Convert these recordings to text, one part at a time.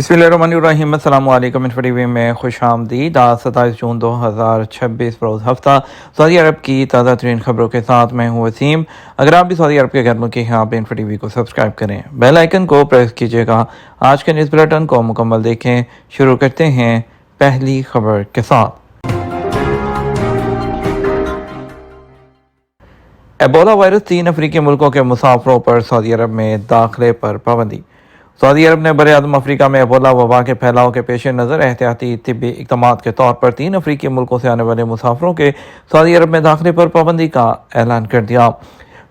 बिस्मिल्लाहिर्रहमानिर्रहीम। अस्सलाम वालेकुम। टीवी में खुश आमदीद। आज 27 जून 2026 रोज़ हफ्ता सऊदी अरब की ताज़ा तरीन खबरों के साथ मैं हूँ वसीम। अगर आप भी सऊदी अरब के घर मुल्की हैं, आप इन्फो टीवी को सब्सक्राइब करें, बेल आइकन को प्रेस कीजिएगा। आज के न्यूज़ बुलेटिन को मुकम्मल देखें। शुरू करते हैं पहली खबर के साथ। एबोला वायरस 3 अफ्रीकी मुल्कों के मुसाफरों पर सऊदी अरब में दाखिले पर पाबंदी। सऊदी अरब ने बरे आज़म अफ्रीका में एबोला वबा के फैलाव के पेश नज़र एहतियाती तिब्बी इक़दामात के तौर पर 3 अफ्रीकी मुल्कों से आने वाले मुसाफरों के सऊदी अरब में दाखिले पर पाबंदी का ऐलान कर दिया।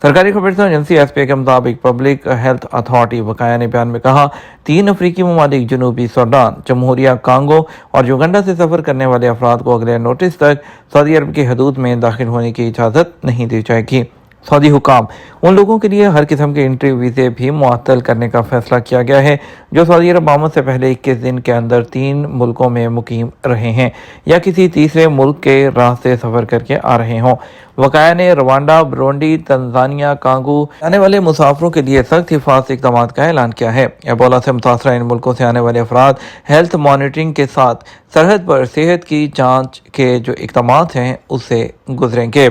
सरकारी खबरसां एजेंसी एसपीए के मुताबिक पब्लिक हेल्थ अथॉरिटी वकाया ने बयान में कहा, 3 अफ्रीकी ममालिक जनूबी सूडान, जमहूरिया कांगो और युगांडा से सफ़र करने वाले अफराद को अगले नोटिस तक सऊदी अरब की हदूद में दाखिल होने की इजाज़त नहीं दी जाएगी। सऊदी हुकाम उन लोगों के लिए हर किस्म के एंट्री वीज़े भी मुअत्तल करने का फैसला किया गया है जो सऊदी अरब आमद से पहले 21 दिन के अंदर 3 मुल्कों में मुकीम रहे हैं या किसी तीसरे मुल्क के राह से सफ़र करके आ रहे हों। वकाया ने रवांडा, बुरुंडी, तंजानिया, कांगो आने वाले मुसाफरों के लिए सख्त हिफाजती इक़दाम का ऐलान किया है। एबोला से मुतासरा इन मुल्कों से आने वाले अफराद हेल्थ मॉनिटरिंग के साथ सरहद पर सेहत की जाँच के जो इक़दाम हैं उससे गुजरेंगे।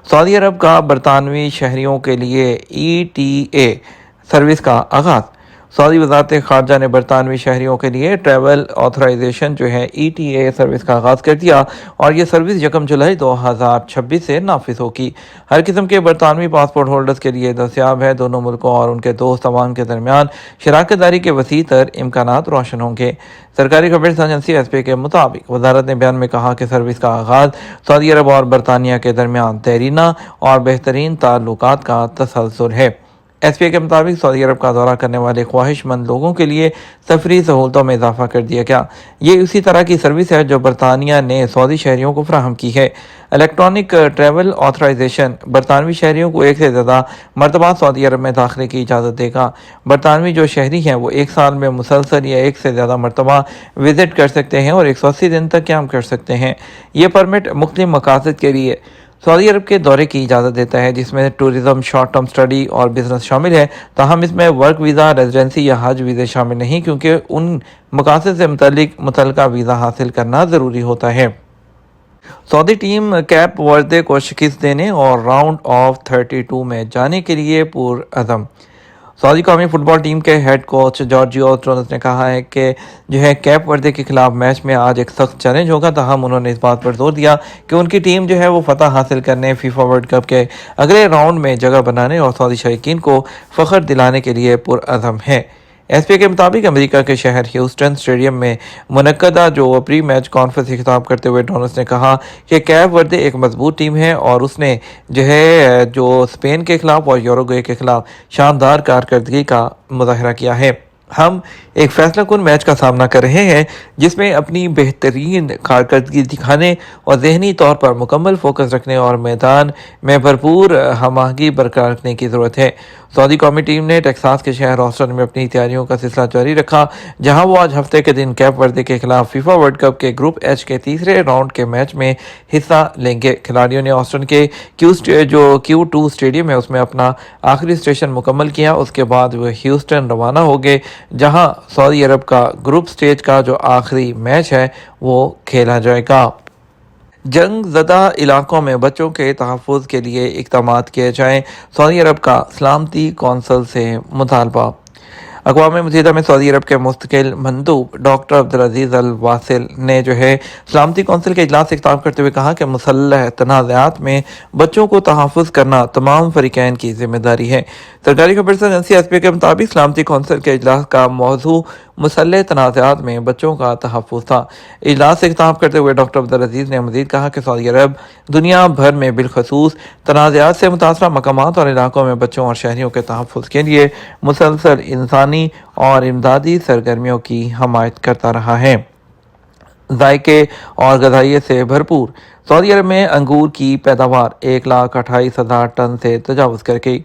सऊदी अरब का बरतानवी शहरियों के लिए ETA सर्विस का आगाज़। सऊदी वज़ारत ख़ारजा ने बरतानवी शहरियों के लिए ट्रैवल ऑथराइजेशन जो है ETA सर्विस का आगाज़ कर दिया और ये सर्विस 1 जुलाई 2026 से नाफिज होगी। हर किस्म के बरतानवी पासपोर्ट होल्डर्स के लिए दस्याब है। दोनों मुल्कों और उनके दोस्त अवाम के दरमियान शराकत दारी के वसी तर इम्कानात रोशन होंगे। सरकारी खबरसां एजेंसी एसपीए के मुताबिक वजारत ने बयान में कहा कि सर्विस का आगाज़ सऊदी अरब और बरतानिया के दरमियान देरीना और बेहतरीन ताल्लुकात का तसलसल है। एसपीए के मुताबिक सऊदी अरब का दौरा करने वाले ख्वाहिशमंद लोगों के लिए सफरी सहूलतों में इजाफा कर दिया गया। ये उसी तरह की सर्विस है जो बरतानिया ने सऊदी शहरियों को फराहम की है। इलेक्ट्रॉनिक ट्रैवल ऑथराइजेशन बरतानवी शहरियों को 1 से ज़्यादा मरतबा सऊदी अरब में दाखिले की इजाज़त देगा। बरतानवी जो शहरी हैं वो 1 साल में मुसलसल या 1 से ज़्यादा मरतबा विज़िट कर सकते हैं और 180 दिन तक क़याम कर सकते हैं। ये परमिट मुख्तलिफ मकासद के लिए सऊदी अरब के दौरे की इजाज़त देता है, जिसमें टूरिज़म, शॉर्ट टर्म स्टडी और बिजनेस शामिल है। ताहम इसमें वर्क वीज़ा, रेजिडेंसी या हज वीज़े शामिल नहीं, क्योंकि उन मकासद से मुतल्लिका वीज़ा हासिल करना ज़रूरी होता है। सऊदी टीम कैप वर्दे को शिकस्त देने और राउंड ऑफ 32 में जाने के लिए पुरअज़म। सऊदी कौमी फुटबॉल टीम के हेड कोच जॉर्जियो ट्रोनस ने कहा है कि जो है कैप वर्दे के खिलाफ मैच में आज एक सख्त चैलेंज होगा। ताहम उन्होंने इस बात पर जोर दिया कि उनकी टीम जो है वो फतह हासिल करने, फीफा वर्ल्ड कप के अगले राउंड में जगह बनाने और सऊदी शौकीन को फ़ख्र दिलाने के लिए पुरअज़म है। एसपीए के मुताबिक अमेरिका के शहर ह्यूस्टन स्टेडियम में मुनक्कदा जो प्री मैच कॉन्फ्रेंस से खिताब करते हुए डोनस ने कहा कि कैप वर्दे एक मजबूत टीम है और उसने जो स्पेन के खिलाफ और यूरुग्वे के खिलाफ शानदार कारकर्दगी का मुजाहरा किया है। हम एक फैसला कुन मैच का सामना कर रहे हैं जिसमें अपनी बेहतरीन कारकर्दगी दिखाने और ज़हनी तौर पर मुकम्मल फोकस रखने और मैदान में भरपूर हमाहंगी बरकरार रखने की ज़रूरत है। सऊदी कौमी टीम ने टेक्सास के शहर ऑस्टिन में अपनी तैयारियों का सिलसिला जारी रखा, जहां वो आज हफ्ते के दिन कैप वर्दे के खिलाफ फीफा वर्ल्ड कप के ग्रुप H के तीसरे राउंड के मैच में हिस्सा लेंगे। खिलाड़ियों ने ऑस्टिन के Q2 स्टेडियम है उसमें अपना आखिरी स्टेशन मुकम्मल किया। उसके बाद वो ह्यूस्टन रवाना हो गए, जहां सऊदी अरब का ग्रुप स्टेज का जो आखिरी मैच है वो खेला जाएगा। जंग ज़दा इलाकों में बच्चों के तहफ़्फ़ुज़ के लिए इक़दाम किए जाएँ, सऊदी अरब का सलामती कौंसल से मुतालबा। अक़वाम मुत्तहिदा में सऊदी अरब के मुस्तकिल मंदूब डॉक्टर अब्दुल-अज़ीज़ अल वासिल ने जो है सलामती कौंसिल के इजलास से खिताब करते हुए कहा कि मुसल्लह तनाज़ात में बच्चों को तहफ़्फ़ुज़ करना तमाम फ़रीक़ैन की ज़िम्मेदारी है। सरकारी खबरसां एजेंसी एसपीए के मुताबिक सलामती कौंसिल के इजलास का मौजू मुसल्लह तनाज़ात में बच्चों का तहफ़्फ़ुज़ था। इजलास से खिताब करते हुए डॉक्टर अब्दुल-अज़ीज़ ने मज़ीद कहा कि सऊदी अरब दुनिया भर में बिलखसूस तनाज़ात से मुतासरा मकामात और इलाकों में बच्चों और शहरियों के तहफ़्फ़ुज़ के लिए मुसलसल इंसानी और इमदादी सरगर्मियों की हमायत करता रहा है। जायके और ग़ज़ाइयत से भरपूर सऊदी अरब में अंगूर की पैदावार 1,28,000 टन से तजावज़ कर गई।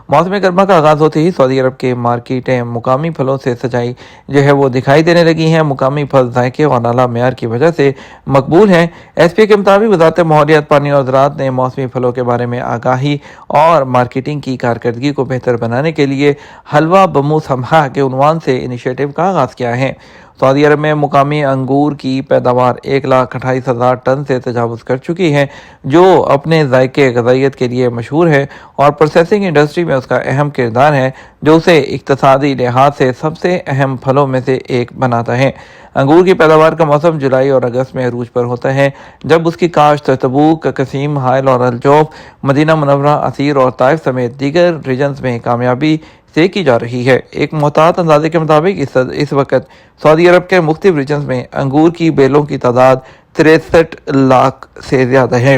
मौसम गरमा का आगाज़ होते ही सऊदी अरब के मार्केटें मुकामी फलों से सजाई जो है वो दिखाई देने लगी हैं। मुकामी फल जायके और आला मेयार की वजह से मकबूल हैं। एसपी के मुताबिक वजारत माहौलियात, पानी और ज़राअत ने मौसमी फलों के बारे में आगाही और मार्केटिंग की कारकर्दगी को बेहतर बनाने के लिए हलवा बमू समहा के उन्वान से इनिशिएटिव का आगाज़ किया है। सऊदी अरब में मुकामी अंगूर की पैदावार 1,28,000 टन से तजावुज़ कर चुकी है, जो अपने जायके ग़ज़ाइयत के लिए मशहूर है और प्रोसेसिंग इंडस्ट्री में उसका अहम किरदार है, जो उसे इक़्तिसादी लिहाज से सबसे अहम फलों में से एक बनाता है। अंगूर की पैदावार का मौसम जुलाई और अगस्त में अरूज पर होता है, जब उसकी काश्त तबूक, कसीम, हाइल और अलजौफ, मदीना मुनव्वरा, असीर और ताइफ समेत दीगर रीजन्स में कामयाबी से की जा रही है। एक मोहतात अंदाजे के मुताबिक इस वक्त सऊदी अरब के मुख्तलिफ रीजन्स में अंगूर की बेलों की तादाद 63 लाख से ज़्यादा है।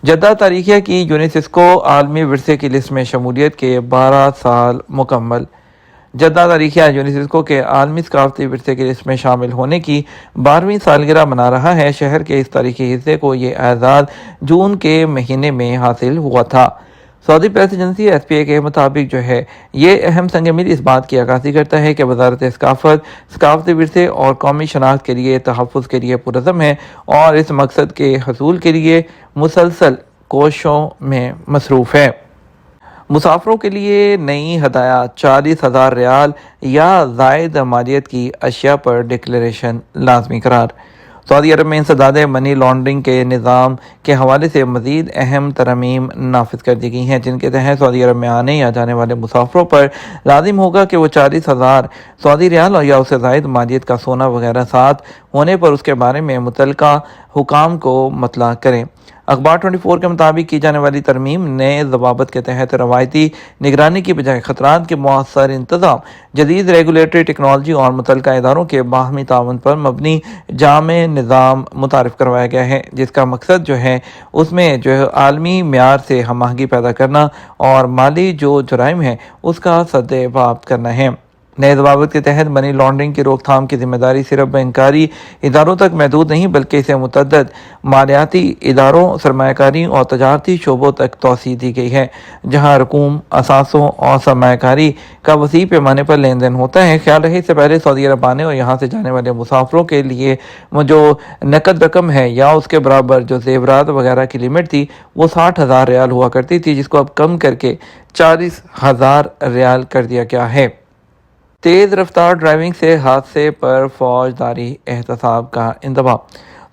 जद्दा तारीखिया की यूनेस्को आलमी विरसे की लिस्ट में शमूलियत के 12 साल मुकम्मल। जद्दा तारीखिया यूनेस्को के आलमी सकाफती विरसे की लिस्ट में शामिल होने की 12वीं सालगिरह मना रहा है। शहर के इस तारीखी हिस्से को ये एजाज़ जून के महीने में हासिल हुआ था। सऊदी प्रेस एजेंसी एसपीए के मुताबिक जो है ये अहम संग मिल इस बात की अक्कासी करता है कि वजारत सकाफत सकाफती विरसे और कौमी शनाख्त के लिए तहफ़्फ़ुज़ के लिए पुरज़म है और इस मकसद के हसूल के लिए मुसलसल कोशिशों में मसरूफ़ है। मुसाफिरों के लिए नई हदाया 40,000 रियाल या ज़ायद मालियत की अशिया पर डिक्लेरेशन लाजमी करार। सऊदी अरब में इंसदाद मनी लॉन्ड्रिंग के निज़ाम के हवाले से मज़ीद अहम तरमीम नाफिज कर दी गई हैं, जिनके तहत सऊदी अरब में आने या जाने वाले मुसाफिरों पर लाजिम होगा कि वो 40,000 सऊदी रियाल और या उससे ज़ायद मालियत का सोना वगैरह साथ होने पर उसके बारे में मुतल्लिका हुकाम को मतला करें। अखबार 24 के मुताबिक की जाने वाली तरमीम नए ज़वाबित के तहत रवायती निगरानी की बजाय ख़तरात के मौसर इंतज़ाम, जदीद रेगुलेटरी टेक्नोलॉजी और मुतल्लिका इदारों के बाहमी ताउन पर मबनी जामे निज़ाम मुतारिफ करवाया गया है, जिसका मकसद जो है उसमें जो है आलमी म्यार से हम आहंगी पैदा करना और माली जो जुराइम है उसका सद्देबाब करना है। नए ज़वाबित के तहत मनी लॉन्ड्रिंग की रोकथाम की जिम्मेदारी सिर्फ बैंकारी इदारों तक महदूद नहीं, बल्कि इसे मुतअद्दिद मालियाती इदारों, सरमायाकारी और तजारती शोबों तक तोसी दी गई है, जहाँ रकूम, असासों और सरमायाकारी का वसी पैमाने पर लेन देन होता है। ख्याल रहे इससे पहले सऊदी अरब आने और यहाँ से जाने वाले मुसाफिरों के लिए जो नकद रकम है या उसके बराबर जो जेवरात वगैरह की लिमिट थी वो 60,000 रियाल हुआ करती थी, जिसको अब कम करके 40,000 रियाल कर दिया गया है। तेज़ रफ्तार ड्राइविंग से हादसे पर फौजदारी एहतसाब का इंतबाह।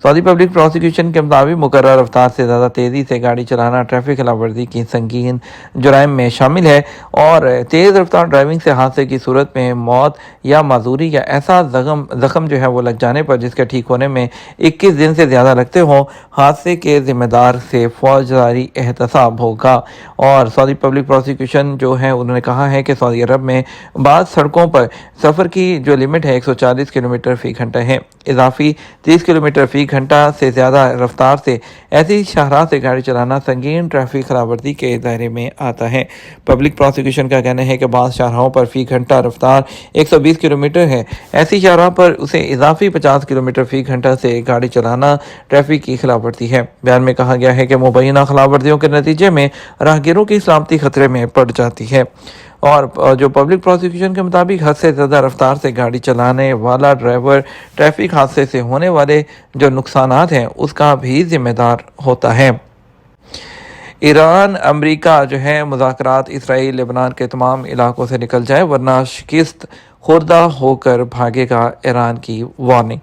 सऊदी पब्लिक प्रोसिक्यूशन के मुताबिक मुकर्रर रफ्तार से ज़्यादा तेज़ी से गाड़ी चलाना ट्रैफिक खिलाफ वर्जी की संगीन जुराइम में शामिल है और तेज़ रफ्तार ड्राइविंग से हादसे की सूरत में मौत या माजूरी या ऐसा ज़ख्म जो है वो लग जाने पर जिसके ठीक होने में 21 दिन से ज़्यादा लगते हों, हादसे के ज़िम्मेदार से फौजदारी एहतसाब होगा। और सऊदी पब्लिक प्रोसिक्यूशन जो है उन्होंने कहा है कि सऊदी अरब में बाद सड़कों पर सफ़र की जो लिमिट है 140 किलोमीटर फ़ी घंटा है। इजाफी 30 किलोमीटर फ़ी घंटा से ज़्यादा रफ्तार से ऐसी शाहराह से गाड़ी चलाना संगीन ट्रैफिक खिलाफवर्जी के दायरे में आता है। पब्लिक प्रोसिक्यूशन का कहना है कि बाद शाहराहों पर फ़ी घंटा रफ्तार 120 किलोमीटर है, ऐसी शाहराह पर उसे इजाफी 50 किलोमीटर फ़ी घंटा से गाड़ी चलाना ट्रैफिक की खिलाफवर्जी है। बयान में कहा गया है कि मुबैना खिलाफवर्जियों के नतीजे में राहगीरों की सलामती खतरे में पड़ जाती है और जो पब्लिक प्रोसिक्यूशन के मुताबिक हद से ज़्यादा रफ्तार से गाड़ी चलाने वाला ड्राइवर ट्रैफिक हादसे से होने वाले जो नुकसानात हैं उसका भी जिम्मेदार होता है। ईरान अमेरिका जो है मुज़ाकरात इसराइल लेबनान के तमाम इलाकों से निकल जाए वरना शिकस्त खुर्दा होकर भागेगा, ईरान की वार्निंग।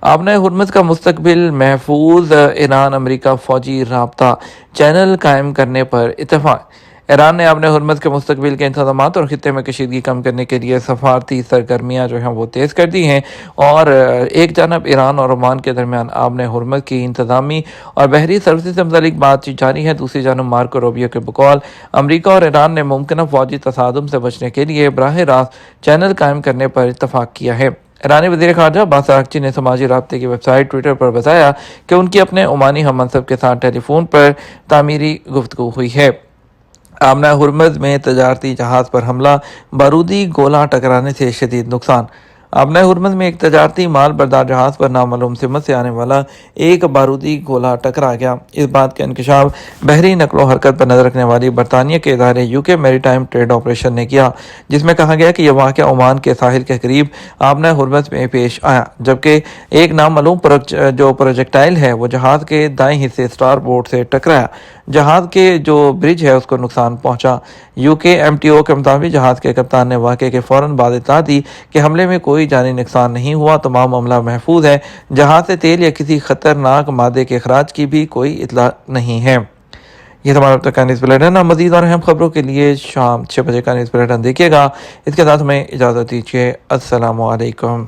आपने हुर्मुज़ का मुस्तकबिल महफूज, ईरान अमेरिका फ़ौजी राब्ता चैनल कायम करने पर इत्तेफाक। ईरान ने अपने हुर्मुज़ के मुस्तकबिल के इंतज़ामात और खित्ते में कशीदगी कम करने के लिए सफारती सरगर्मियाँ जो हैं वो तेज़ कर दी हैं और एक जानब ईरान और ओमान के दरमियान आपने हुर्मुज़ की इंतज़ामी और बहरी सर्विस से मुतालिक बातचीत जारी है। दूसरी जानब मार्को रूबियो के बकौल अमरीका और ईरान ने मुमकिन फ़ौजी तसादुम से बचने के लिए बराह रास्त चैनल कायम करने पर इत्तफाक किया है। ईरानी वज़ीर ख़ारजा अब्बास अराग़ची ने समाजी राब्ते की वेबसाइट ट्विटर पर बताया कि उनकी अपने ओमानी हम मनसब के साथ टेलीफोन पर तामीरी गुफ्तगू हुई है। आमना हुर्मुज़ में तजारती जहाज़ पर हमला, बारूदी गोला टकराने से शदीद नुकसान। آبنۂ ہرمز میں ایک تجارتی مال بردار جہاز پر نامعلوم سمت سے آنے والا ایک بارودی گولہ ٹکرا گیا۔ اس بات کا انکشاف بحری نقل و حرکت پر نظر رکھنے والی برطانیہ کے ادارے UK میری ٹائم ٹریڈ آپریشن نے کیا، جس میں کہا گیا کہ یہ واقعہ عمان کے ساحل کے قریب آبنۂ ہرمز میں پیش آیا، جبکہ ایک نامعلوم جو پروجیکٹائل ہے وہ جہاز کے دائیں حصے سٹار بورڈ سے ٹکرایا۔ جہاز کے جو برج ہے اس کو نقصان پہنچا۔ UK MTO کے مطابق جہاز کے کپتان نے واقعے کے فوراً بعد اطلاع دی کہ حملے میں کوئی جانی نقصان نہیں ہوا، تمام عملہ محفوظ ہے۔ جہاز سے تیل یا کسی خطرناک مادے کے اخراج کی بھی کوئی اطلاع نہیں ہے۔ یہ تمہارا اب تک کا نیوز بلیٹن ہے۔ مزید اور اہم خبروں کے لیے شام 6 بجے کا نیوز بلیٹن دیکھیے گا۔ اس کے ساتھ ہمیں اجازت دیجیے۔ السلام علیکم۔